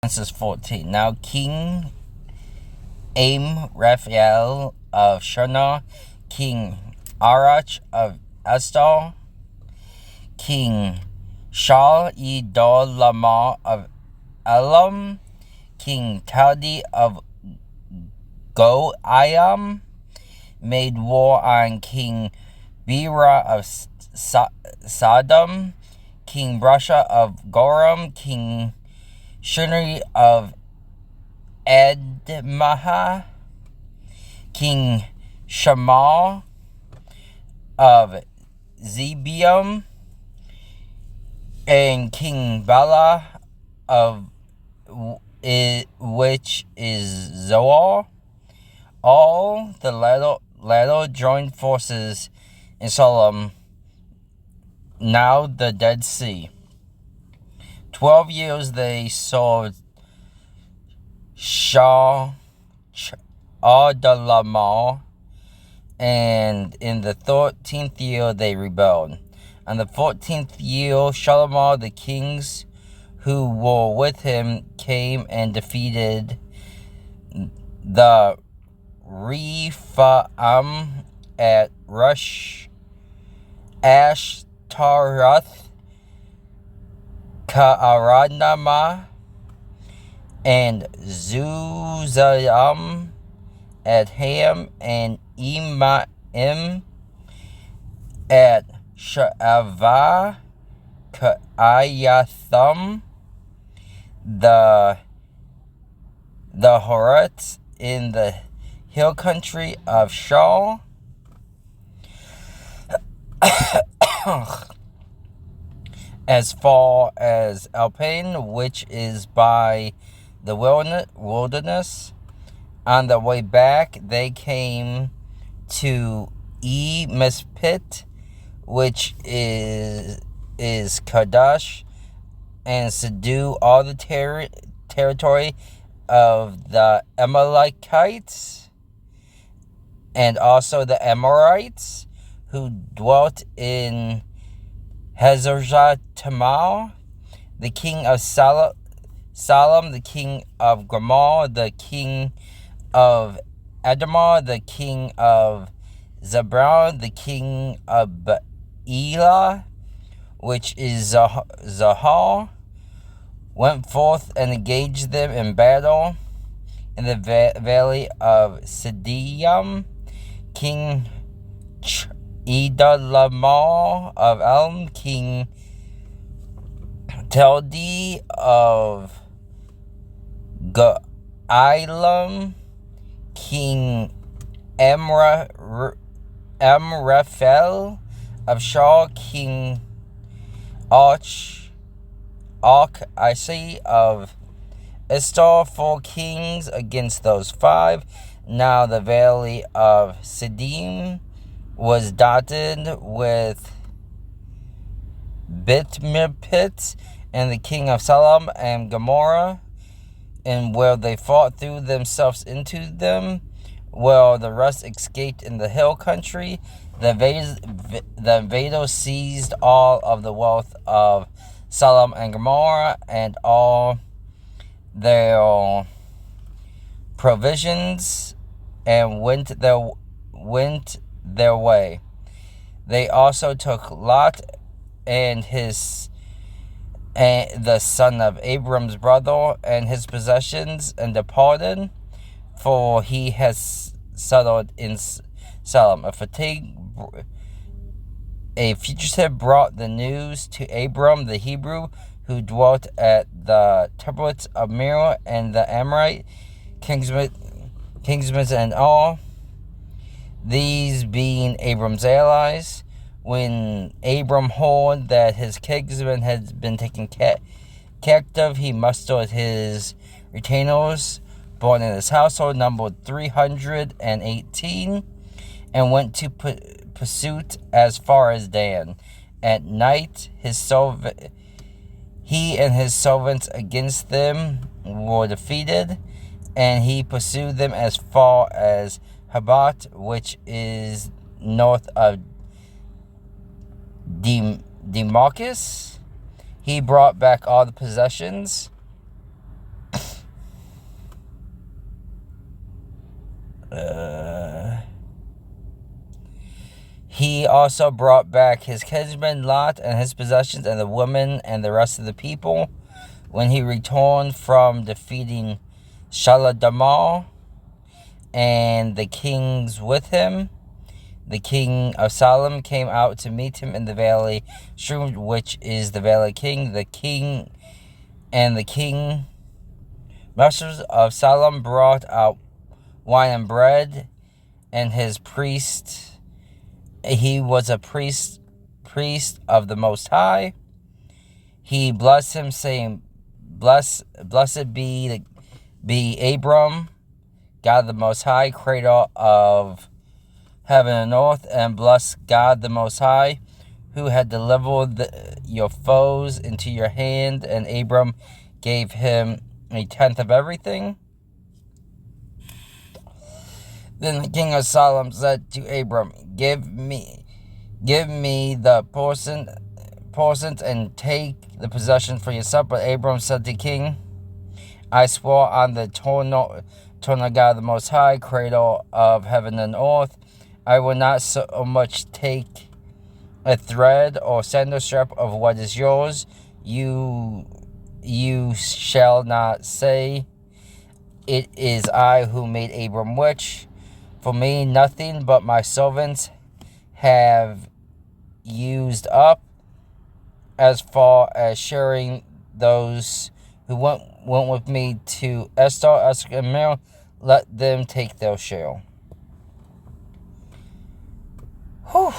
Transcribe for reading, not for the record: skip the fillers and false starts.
Genesis 14. Now King Amraphel of Shinar, King Arach of Astar, King Shal-e-Dolamah of Elam, King Taldi of Goiam, made war on King Bera of Sodom, King Brasha of Goram, King Shunri of Admah, King Shamal of Zebium, and King Bala of which is Zoar. All the latter joined forces in Solomon, now the Dead Sea. 12 years they served Shah-Adalamah, and in the 13th year they rebelled. On the 14th year, Shalamah, the kings who were with him, came and defeated the Rephaim at Ashtaroth, Ka'aranamah, and Zuzayam at Ham, and Imaim at Sha'avah, Ka'ayatham, the Horites in the hill country of Shaw, as far as Alpine, which is by the wilderness. On the way back, they came to Mespit, which is Kadesh, and subdue all the territory of the Amalekites, and also the Amorites, who dwelt in Hazazah Tamar, the king of Salem, the king of Gomer, the king of Adamah, the king of Zabron, the king of Baalah, which is Zahar, went forth and engaged them in battle in the valley of Siddim. King Edalamah of Elm, King Taldi of Goilam, King Amraphel of Shaw, King Och, I see, of Istar, 4 kings against those 5. Now the valley of Siddim was dotted with Bit-Mirpit, and the king of Salem and Gomorrah, and where they fought threw themselves into them, while the rest escaped in the hill country. The invaders seized all of the wealth of Salem and Gomorrah and all their provisions, and went their way. They also took Lot and the son of Abram's brother and his possessions, and departed, for he has settled in Salem. A fugitive brought the news to Abram the Hebrew, who dwelt at the tabrets of Meroe, and the Amorite kingsmen and all, these being Abram's allies. When Abram heard that his kinsmen had been taken captive, he mustered his retainers, born in his household, numbered 318, and went to pursuit as far as Dan. At night, he and his servants against them were defeated, and he pursued them as far as Habat, which is north of Demarcus. He brought back all the possessions He also brought back his kinsman Lot and his possessions and the women and the rest of the people when he returned from defeating Shaladamar and the kings with him. The king of Salem came out to meet him in the valley, which is the valley king. The king masters of Salem brought out wine and bread, and his priest, he was a priest of the Most High. He blessed him, saying, Blessed be Abram, God the Most High, creator of heaven and earth, and bless God the Most High, who had delivered your foes into your hand. And Abram gave him 1/10 of everything. Then the king of Salem said to Abram, Give me the portions and take the possession for yourself. But Abram said to the king, I swore on the eternal God the Most High, creator of heaven and earth, I will not so much take a thread or sandal strap of what is yours. You shall not say, It is I who made Abram rich. For me, nothing but my servants have used up. As far as sharing those who went with me to Esther, and Miriam, let them take their share. Whew.